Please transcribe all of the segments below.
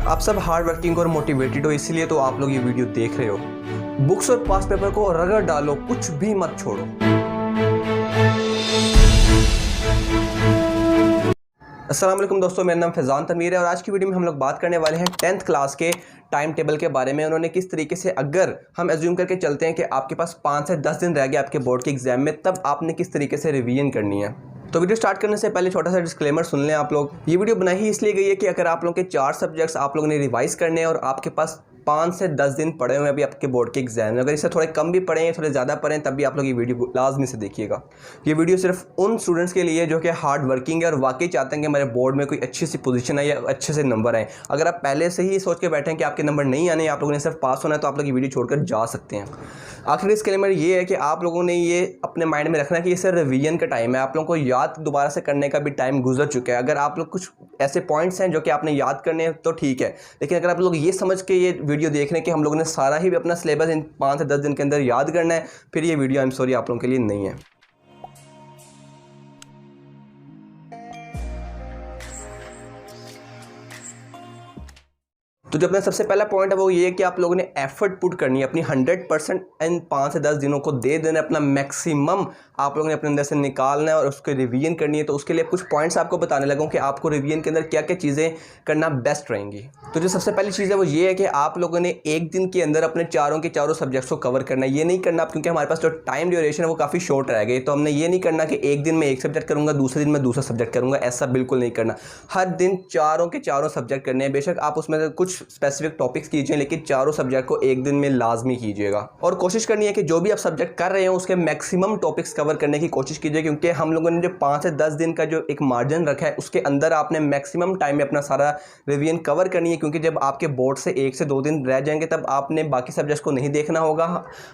आप सब hard working और मोटिवेटेड हो, इसीलिए तो आप लोग ये वीडियो देख रहे हो। बुक्स और पास पेपर को रगड़ डालो, कुछ भी मत छोड़ो। अस्सलाम वालेकुम दोस्तों, मेरा नाम फैज़ान तनवीर है और आज की वीडियो में हम लोग बात करने वाले हैं 10th क्लास के टाइम टेबल के बारे में। उन्होंने किस तरीके से, अगर हम एज्यूम करके चलते हैं कि आपके पास 5 से 10 दिन रह गए आपके बोर्ड के एग्जाम में, तब आपने किस तरीके से रिवीजन करनी है। तो वीडियो स्टार्ट करने से पहले छोटा सा डिस्क्लेमर सुन लें आप लोग। ये वीडियो बनाई ही इसलिए गई है कि अगर आप लोगों के 4 सब्जेक्ट्स आप लोगों ने रिवाइज करने हैं और आपके पास 5 से 10 दिन पड़े हुए हैं अभी आपके बोर्ड के एग्जाम में, अगर इससे थोड़े कम भी पढ़े हैं थोड़े ज़्यादा पढ़ें, तब भी आप लोग ये वीडियो लाजमी से देखिएगा। ये वीडियो सिर्फ उन स्टूडेंट्स के लिए जो कि हार्ड वर्किंग है और वाकई चाहते हैं कि हमारे बोर्ड में कोई अच्छी सी पोजीशन है या अच्छे से नंबर आए। अगर आप पहले से ही सोच के बैठे हैं कि आपके नंबर नहीं आने, आप लोगों ने सिर्फ पास होना है, तो आप लोग ये वीडियो छोड़कर जा सकते हैं। आखिर डिस्क्लेमर ये है कि आप लोगों ने ये अपने माइंड में रखना है कि ये सिर्फ रिवीजन का टाइम है, आप लोगों को याद दोबारा से करने का भी टाइम गुजर चुका है। अगर आप लोग कुछ ऐसे पॉइंट्स हैं जो कि आपने याद करने हैं तो ठीक है, लेकिन अगर आप लोग ये समझ के ये वीडियो देख रहे हैं कि हम लोगों ने सारा ही अपना सिलेबस इन 5 से 10 दिन के अंदर याद करना है, फिर ये वीडियो आई एम सॉरी आप लोगों के लिए नहीं है। तो जो अपना सबसे पहला पॉइंट है वो ये है कि आप लोगों ने एफर्ट पुट करनी है, अपनी 100% इन 5 से 10 दिनों को दे देना, अपना मैक्सिमम आप लोगों ने अपने अंदर से निकालना है और उसको रिवीजन करनी है। तो उसके लिए कुछ पॉइंट्स आपको बताने लगा कि आपको रिवीजन के अंदर क्या क्या चीज़ें करना बेस्ट रहेंगी। तो जो सबसे पहली चीज़ है वो ये है कि आप लोगों ने एक दिन के अंदर अपने चारों के चारों सब्जेक्ट्स को कवर करना है। ये नहीं करना क्योंकि हमारे पास जो टाइम ड्यूरेशन है वो काफ़ी शॉर्ट रह गई, तो हमने ये नहीं करना कि एक दिन में एक सब्जेक्ट करूँगा, दूसरे दिन में दूसरा सब्जेक्ट करूँगा, ऐसा बिल्कुल नहीं करना। हर दिन चारों के चारों सब्जेक्ट करने हैं। बेशक आप उसमें कुछ स्पेसिफिक टॉपिक्स कीजिए, लेकिन चारों सब्जेक्ट को एक दिन में लाजमी कीजिएगा और कोशिश करनी है कि जो भी आप सब्जेक्ट कर रहे हो उसके मैक्सिमम टॉपिक्स कवर करने की कोशिश कीजिए, क्योंकि हम लोगों ने जो 5 से 10 दिन का जो एक मार्जिन रखा है उसके अंदर आपने मैक्सिमम टाइम में अपना सारा रिवीजन कवर करनी है। क्योंकि जब आपके बोर्ड से 1 से 2 दिन रह जाएंगे तब आपने बाकी सब्जेक्ट्स को नहीं देखना होगा,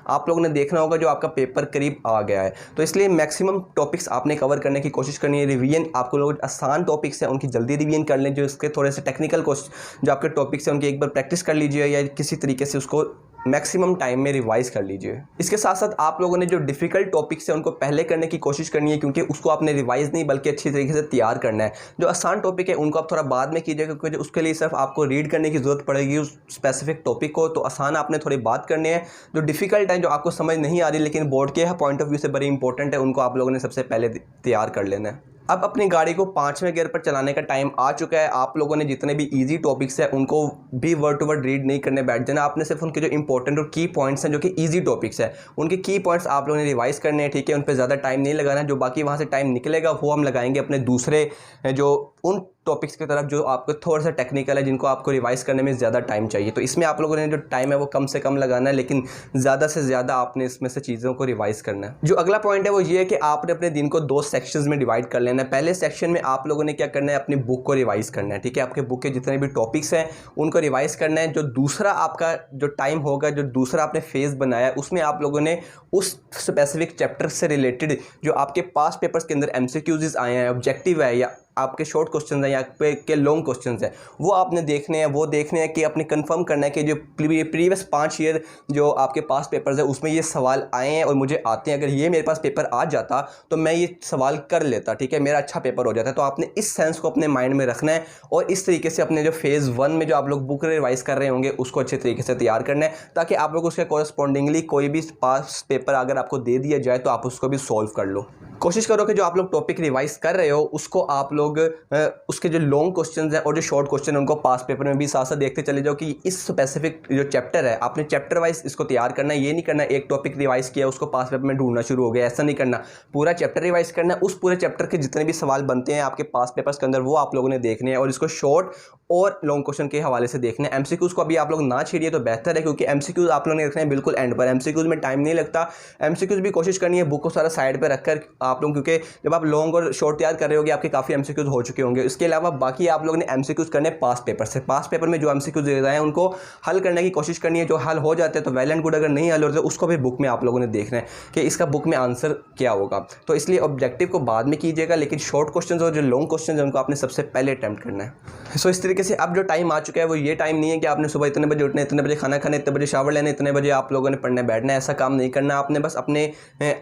आप लोगों ने देखना होगा जो आपका पेपर करीब आ गया है। तो इसलिए मैक्सिमम टॉपिक्स आपने कवर करने की कोशिश करनी है। रिवीजन आपको लोग आसान टॉपिक्स हैं उनकी जल्दी रिवीजन कर लें, जो इसके थोड़े से टेक्निकल क्वेश्चन जो आपके टॉपिक्स हैं उनकी एक बार प्रैक्टिस कर लीजिए या किसी तरीके से उसको मैक्सिमम टाइम में रिवाइज कर लीजिए। इसके साथ साथ आप लोगों ने जो डिफ़िकल्ट टॉपिक्स हैं उनको पहले करने की कोशिश करनी है, क्योंकि उसको आपने रिवाइज नहीं बल्कि अच्छी तरीके से तैयार करना है। जो आसान टॉपिक है उनको आप थोड़ा बाद में कीजिए, क्योंकि उसके लिए सिर्फ आपको रीड करने की ज़रूरत पड़ेगी उस स्पेसिफिक टॉपिक को। तो आसान आपने थोड़ी बात करनी है। जो डिफ़िकल्ट है, जो आपको समझ नहीं आ रही लेकिन बोर्ड के पॉइंट ऑफ व्यू से बड़ी इंपॉर्टेंट है, उनको आप लोगों ने सबसे पहले तैयार कर लेना है। अब अपनी गाड़ी को 5वें गियर पर चलाने का टाइम आ चुका है। आप लोगों ने जितने भी इजी टॉपिक्स हैं उनको भी वर्ड टू वर्ड रीड नहीं करने बैठ जाना। आपने सिर्फ उनके जो इंपॉर्टेंट और की पॉइंट्स हैं जो कि इजी टॉपिक्स हैं उनके की पॉइंट्स आप लोगों ने रिवाइज करने हैं, ठीक है। उन पर ज़्यादा टाइम नहीं लगाना। जो बाकी वहाँ से टाइम निकलेगा वो हम लगाएंगे अपने दूसरे जो उन टॉपिक्स की तरफ जो आपको थोड़ा सा टेक्निकल है, जिनको आपको रिवाइज करने में ज़्यादा टाइम चाहिए। तो इसमें आप लोगों ने जो टाइम है वो कम से कम लगाना है, लेकिन ज़्यादा से ज़्यादा आपने इसमें से चीज़ों को रिवाइज करना है। जो अगला पॉइंट है वो ये है कि आपने अपने दिन को 2 सेक्शंस में डिवाइड कर लेना है। पहले सेक्शन में आप लोगों ने क्या करना है, अपनी बुक को रिवाइज करना है, ठीक है। आपके बुक के जितने भी टॉपिक्स हैं उनको रिवाइज करना है। जो दूसरा आपका जो टाइम होगा, जो दूसरा आपने फेज़ बनाया है, उसमें आप लोगों ने उस स्पेसिफिक चैप्टर से रिलेटेड जो आपके पास पेपर्स के अंदर MCQs आए हैं, ऑब्जेक्टिव है या आपके शॉर्ट क्वेश्चन हैं या के लॉन्ग क्वेश्चन हैं, वो आपने देखने हैं। वो देखने हैं कि आपने कंफर्म करना है कि जो प्रीवियस 5 ईयर जो आपके पास पेपर्स है उसमें ये सवाल आए हैं और मुझे आते हैं। अगर ये मेरे पास पेपर आ जाता तो मैं ये सवाल कर लेता, ठीक है, मेरा अच्छा पेपर हो जाता। तो आपने इस सेंस को अपने माइंड में रखना है और इस तरीके से अपने जो फेज़ 1 में जो आप लोग बुक रिवाइज कर रहे होंगे उसको अच्छे तरीके से तैयार करना है, ताकि आप लोग उसके कॉरस्पॉन्डिंगली कोई भी पास पेपर अगर आपको दे दिया जाए तो आप उसको भी सॉल्व कर लो। कोशिश करो कि जो आप लोग टॉपिक रिवाइज कर रहे हो उसको आप लोग उसके जो लॉन्ग क्वेश्चंस हैं और जो शॉर्ट क्वेश्चन हैं उनको पास पेपर में भी साथ साथ देखते चले जाओ कि इस स्पेसिफिक जो चैप्टर है आपने चैप्टर वाइज इसको तैयार करना है। ये नहीं करना एक टॉपिक रिवाइज किया उसको पास पेपर में ढूंढना शुरू हो गया, ऐसा नहीं करना। पूरा चैप्टर रिवाइज करना है। उस पूरे चैप्टर के जितने भी सवाल बनते हैं आपके पास पेपर्स के अंदर वो आप लोगों ने देखने हैं और इसको शॉर्ट और लॉन्ग क्वेश्चन के हवाले से देखना है। MCQs को अभी आप लोग ना छेड़िए तो बेहतर है, क्योंकि MCQs आप लोगों ने रखने हैं बिल्कुल एंड पर। MCQs में टाइम नहीं लगता। MCQs भी कोशिश करनी है बुक को सारा साइड पर रखकर आप लोग, क्योंकि जब आप लॉन्ग और शॉर्ट तैयार कर रहे होंगे आपके काफ़ी MCQs हो चुके होंगे। इसके अलावा बाकी आप लोगों ने MCQs करने पास पेपर से। पास पेपर में जो MCQs दे रहे हैं उनको हल करने की कोशिश करनी है। जो हल हो जाते हैं तो वेल एंड गुड, अगर नहीं हल होते तो उसको भी बुक में आप लोगों ने देखना है कि इसका बुक में आंसर क्या होगा। तो इसलिए ऑब्जेक्टिव को बाद में कीजिएगा, लेकिन शॉर्ट क्वेश्चन और जो लॉन्ग क्वेश्चन है उनको आपने सबसे पहले अटैम्प्ट करना है। सो इस तरीके से अब जो टाइम आ चुका है वो ये टाइम नहीं है कि आपने सुबह इतने बजे उठना, इतने बजे खाना खाना, इतने बजे शावर लेना, इतने बजे आप लोगों ने पढ़ने बैठना है। ऐसा काम नहीं करना। आपने बस अपने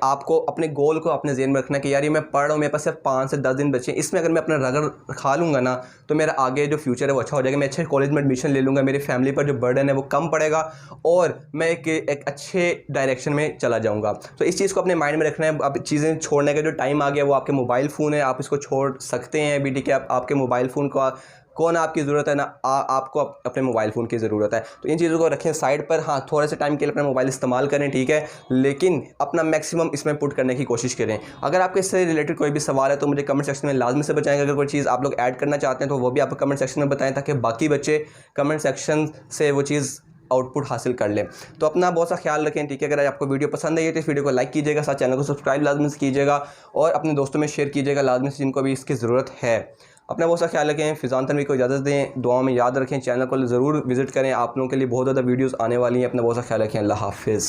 आपको अपने गोल को अपने ज़हन में रखना कि यार ये मैं पढ़ रहा हूँ, मेरे पास सिर्फ 5 से 10 दिन बचे हैं, इसमें अगर मैं अपना रगड़ खा लूँगा ना तो मेरा आगे जो फ्यूचर है वो अच्छा हो जाएगा, मैं अच्छे कॉलेज में एडमिशन ले लूँगा, मेरी फैमिली पर जो बर्डन है वो कम पड़ेगा और मैं एक अच्छे डायरेक्शन में चला जाऊँगा। तो इस चीज़ को अपने माइंड में रखना है। अब चीज़ें छोड़ने का जो टाइम आ गया वो आपके मोबाइल फ़ोन है, आप इसको छोड़ सकते हैं अभी, ठीक है। आपके मोबाइल फ़ोन को कौन आपकी ज़रूरत है ना, आपको अपने मोबाइल फ़ोन की ज़रूरत है। तो इन चीज़ों को रखें साइड पर। हाँ, थोड़े से टाइम के लिए अपना मोबाइल इस्तेमाल करें, ठीक है, लेकिन अपना मैक्सिमम इसमें पुट करने की कोशिश करें। अगर आपके इससे रिलेटेड कोई भी सवाल है तो मुझे कमेंट सेक्शन में लाजमी से बताएंगे। अगर कोई चीज़ आप लोग ऐड करना चाहते हैं तो वो भी आप कमेंट सेक्शन में बताएं, ताकि बाकी बच्चे कमेंट सेक्शन से वो चीज़ आउटपुट हासिल कर लें। तो अपना बहुत सा ख्याल रखें, ठीक है। अगर आपको वीडियो पसंद आई है तो इस वीडियो को लाइक कीजिएगा, साथ चैनल को सब्सक्राइब लाजमी से कीजिएगा और अपने दोस्तों में शेयर कीजिएगा लाजमी से, जिनको भी इसकी ज़रूरत है। अपना बहुत सा ख्याल रखें। फिज़ान तनवीर को इजाज़त दें, दुआ में याद रखें, चैनल को ज़रूर विज़िट करें, आप लोगों के लिए बहुत ज़्यादा वीडियोज़ आने वाली हैं। अपना बहुत सा ख्याल रखें। अल्लाह हाफ़िज़।